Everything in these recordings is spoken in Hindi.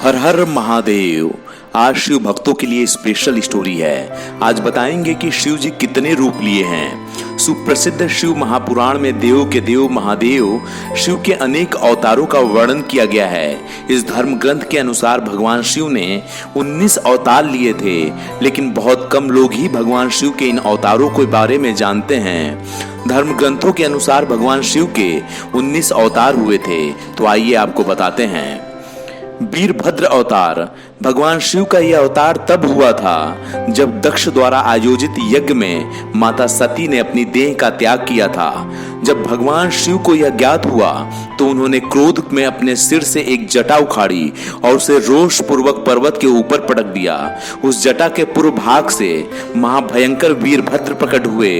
हर हर महादेव। आज शिव भक्तों के लिए स्पेशल स्टोरी है। आज बताएंगे कि शिव जी कितने रूप लिए हैं। सुप्रसिद्ध शिव महापुराण में देव के देव महादेव शिव के अनेक अवतारों का वर्णन किया गया है। इस धर्म ग्रंथ के अनुसार भगवान शिव ने 19 अवतार लिए थे, लेकिन बहुत कम लोग ही भगवान शिव के इन अवतारों के बारे में जानते हैं। धर्म ग्रंथों के अनुसार भगवान शिव के 19 अवतार हुए थे, तो आइए आपको बताते हैं। वीरभद्र अवतार। भगवान शिव का यह अवतार तब हुआ था जब दक्ष द्वारा आयोजित यज्ञ में माता सती ने अपनी देह का त्याग किया था। जब भगवान शिव को यह ज्ञात हुआ तो उन्होंने क्रोध में अपने सिर से एक जटा उखाड़ी और उसे रोष पूर्वक पर्वत के ऊपर पटक दिया। उस जटा के पूर्व भाग से महाभयंकर वीरभद्र प्रकट हुए।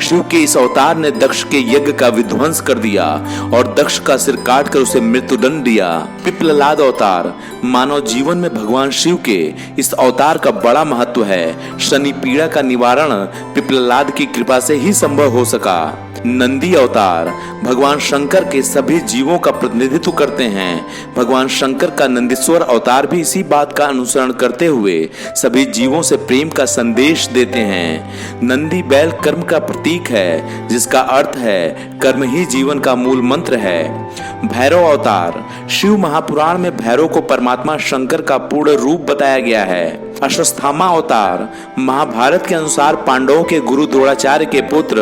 शिव के इस अवतार ने दक्ष के यज्ञ का विध्वंस कर दिया और दक्ष का सिर काटकर उसे मृत्युदंड दिया। पिप्पलाद अवतार। मानव जीवन में भगवान शिव के इस अवतार का बड़ा महत्व है। शनि पीड़ा का निवारण पिप्पलाद की कृपा से ही संभव हो सका। नंदी अवतार। भगवान शंकर के सभी जीवों का प्रतिनिधित्व करते हैं। भगवान शंकर का नंदीश्वर अवतार भी इसी बात का अनुसरण करते हुए सभी जीवों से प्रेम का संदेश देते हैं। नंदी बैल कर्म का प्रतीक है, जिसका अर्थ है कर्म ही जीवन का मूल मंत्र है। भैरव अवतार। शिव महापुराण में भैरव को परमात्मा शंकर का पूर्ण रूप बताया गया है। अश्वत्थामा अवतार। महाभारत के अनुसार पांडवों के गुरु द्रोणाचार्य के पुत्र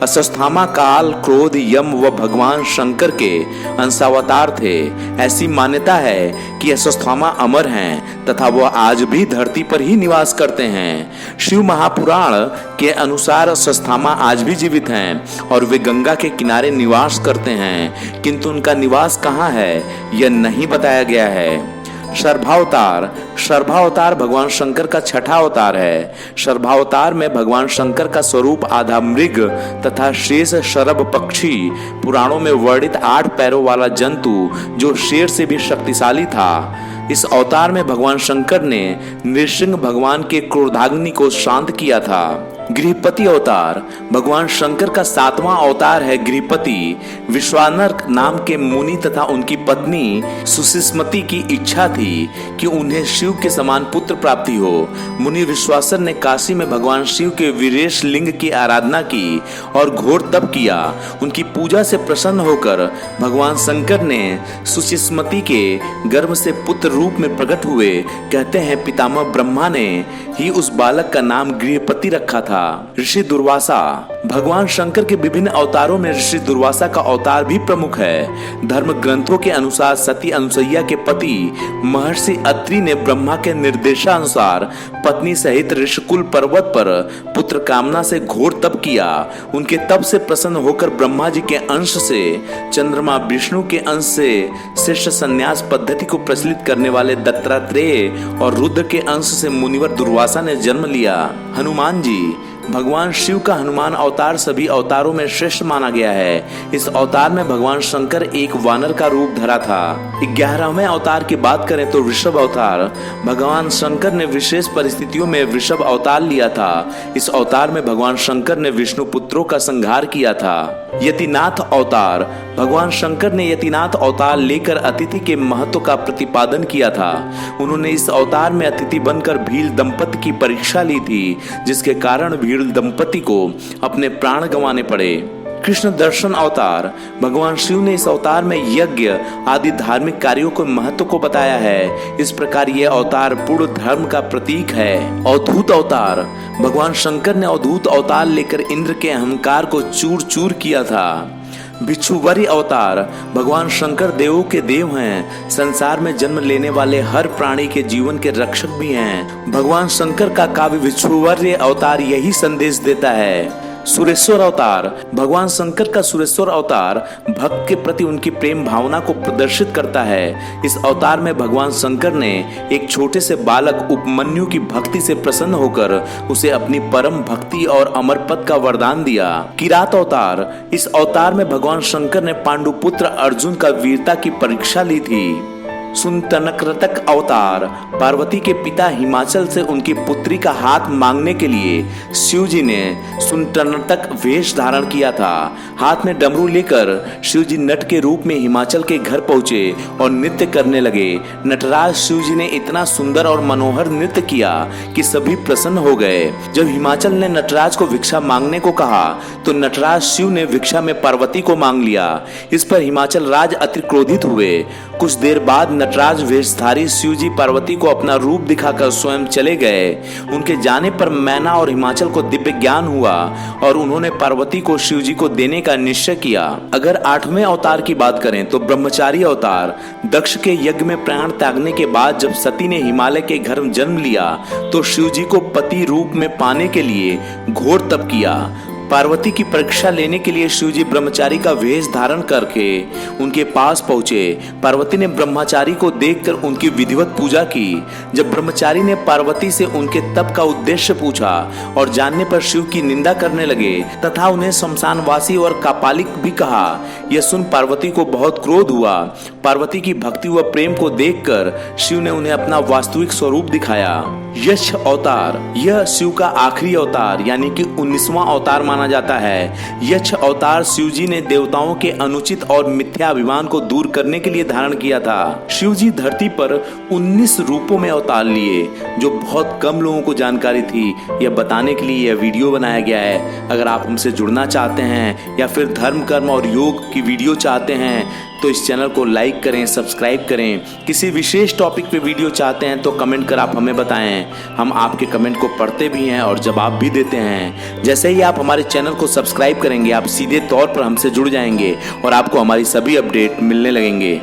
अश्वत्थामा काल, क्रोध, यम व भगवान शंकर के अंशावतार थे। ऐसी मान्यता है कि अश्वत्थामा अमर हैं तथा वह आज भी धरती पर ही निवास करते हैं। शिव महापुराण के अनुसार अश्वत्थामा आज भी जीवित हैं और वे गंगा के किनारे निवास करते हैं, किंतु उनका निवास कहाँ है यह नहीं बताया गया है। शर्भावतार। शर्भावतार भगवान शंकर का छठा अवतार है। शर्भावतार में भगवान शंकर का स्वरूप आधा मृग तथा शेष शरभ पक्षी, पुराणों में वर्णित 8 पैरों वाला जंतु जो शेर से भी शक्तिशाली था। इस अवतार में भगवान शंकर ने नृसिंह भगवान के क्रोधाग्नि को शांत किया था। गृहपति अवतार। भगवान शंकर का 7वां अवतार है गृहपति। विश्वानर नाम के मुनि तथा उनकी पत्नी सुशिष्मति की इच्छा थी कि उन्हें शिव के समान पुत्र प्राप्ति हो। मुनि विश्वासर ने काशी में भगवान शिव के वीरेश लिंग की आराधना की और घोर तप किया। उनकी पूजा से प्रसन्न होकर भगवान शंकर ने सुशिष्मति के गर्भ से पुत्र रूप में प्रकट हुए। कहते हैं पितामह ब्रह्मा ने ही उस बालक का नाम गृहपति रखा था। ऋषि दुर्वासा। भगवान शंकर के विभिन्न अवतारों में ऋषि दुर्वासा का अवतार भी प्रमुख है। धर्म ग्रंथों के अनुसार सती अनुसुईया के पति महर्षि अत्रि ने ब्रह्मा के निर्देशानुसार पत्नी सहित ऋषिकुल पर्वत पर पुत्र कामना से घोर तप किया। उनके तप से प्रसन्न होकर ब्रह्मा जी के अंश से चंद्रमा, विष्णु के अंश से शिष्य संन्यास पद्धति को प्रचलित करने वाले दत्तात्रेय और रुद्र के अंश से मुनिवर दुर्वासा ने जन्म लिया। हनुमान जी। भगवान शिव का हनुमान अवतार सभी अवतारों में श्रेष्ठ माना गया है। इस अवतार में भगवान शंकर एक वानर का रूप धरा था। 11वें अवतार की बात करें तो वृषभ अवतार। भगवान शंकर ने विशेष परिस्थितियों में वृषभ अवतार लिया था। इस अवतार में भगवान शंकर ने विष्णु पुत्रों का संहार किया था। यतिनाथ अवतार। भगवान शंकर ने यतिनाथ अवतार लेकर अतिथि के महत्व का प्रतिपादन किया था। उन्होंने इस अवतार में अतिथि बनकर भील दंपति की परीक्षा ली थी, जिसके कारण भील दंपति को अपने प्राण गंवाने पड़े। कृष्ण दर्शन अवतार। भगवान शिव ने इस अवतार में यज्ञ आदि धार्मिक कार्यों के महत्व को बताया है। इस प्रकार यह अवतार पूर्ण धर्म का प्रतीक है। अवधूत अवतार। भगवान शंकर ने अवधूत अवतार लेकर इंद्र के अहंकार को चूर चूर किया था। भिक्षुवरी अवतार। भगवान शंकर देवों के देव हैं, संसार में जन्म लेने वाले हर प्राणी के जीवन के रक्षक भी हैं। भगवान शंकर का काव्य भिक्षुवरी अवतार यही संदेश देता है। सुरेश्वर अवतार। भगवान शंकर का सुरेश्वर अवतार भक्त के प्रति उनकी प्रेम भावना को प्रदर्शित करता है। इस अवतार में भगवान शंकर ने एक छोटे से बालक उपमन्यु की भक्ति से प्रसन्न होकर उसे अपनी परम भक्ति और अमर पद का वरदान दिया। किरात अवतार। इस अवतार में भगवान शंकर ने पांडुपुत्र अर्जुन का वीरता की परीक्षा ली थी। सुनतनक्रतक अवतार। पार्वती के पिता हिमाचल से उनकी पुत्री का हाथ मांगने के लिए शिव जी ने सुनतनक्रतक वेश धारण किया था। हाथ में डमरू लेकर शिव जी नट के रूप में हिमाचल के घर पहुंचे और नृत्य करने लगे। नटराज शिव जी ने इतना सुंदर और मनोहर नृत्य किया कि सभी प्रसन्न हो गए। जब हिमाचल ने नटराज को भिक्षा मांगने को कहा तो नटराज शिव ने भिक्षा में पार्वती को मांग लिया। इस पर हिमाचल राज अति क्रोधित हुए। कुछ देर बाद नटराज वेशधारी शिव जी पार्वती को अपना रूप दिखाकर स्वयं चले गए। उनके जाने पर मैना और हिमाचल को दिव्य ज्ञान हुआ और उन्होंने पार्वती को शिव जी को देने का निश्चय किया। अगर 8वें अवतार की बात करें तो ब्रह्मचारी अवतार। दक्ष के यज्ञ में प्राण त्यागने के बाद जब सती ने हिमालय के घर जन्म लिया तो शिव जी को पति रूप में पाने के लिए घोर तप किया। पार्वती की परीक्षा लेने के लिए शिव जी ब्रह्मचारी का वेश धारण करके उनके पास पहुंचे। पार्वती ने ब्रह्मचारी को देखकर उनकी विधिवत पूजा की। जब ब्रह्मचारी ने पार्वती से उनके तप का उद्देश्य पूछा और जानने पर शिव की निंदा करने लगे तथा उन्हें शमशानवासी और कापालिक भी कहा। यह सुन पार्वती को बहुत क्रोध हुआ। पार्वती की भक्ति व प्रेम को देखकर शिव ने उन्हें अपना वास्तविक स्वरूप दिखाया। यक्ष अवतार। यह शिव का आखिरी अवतार यानी कि 19वां अवतार माना जाता है। यक्ष अवतार शिव जी ने देवताओं के अनुचित और मिथ्या अभिमान को दूर करने के लिए धारण किया था। शिव जी धरती पर 19 रूपों में अवतार लिए, जो बहुत कम लोगों को जानकारी थी। यह बताने के लिए यह वीडियो बनाया गया है। अगर आप हमसे जुड़ना चाहते हैं या फिर धर्म कर्म और योग की वीडियो चाहते हैं तो इस चैनल को लाइक करें, सब्सक्राइब करें। किसी विशेष टॉपिक पे वीडियो चाहते हैं तो कमेंट कर आप हमें बताएं। हम आपके कमेंट को पढ़ते भी हैं और जवाब भी देते हैं। जैसे ही आप हमारे चैनल को सब्सक्राइब करेंगे आप सीधे तौर पर हमसे जुड़ जाएंगे और आपको हमारी सभी अपडेट मिलने लगेंगे।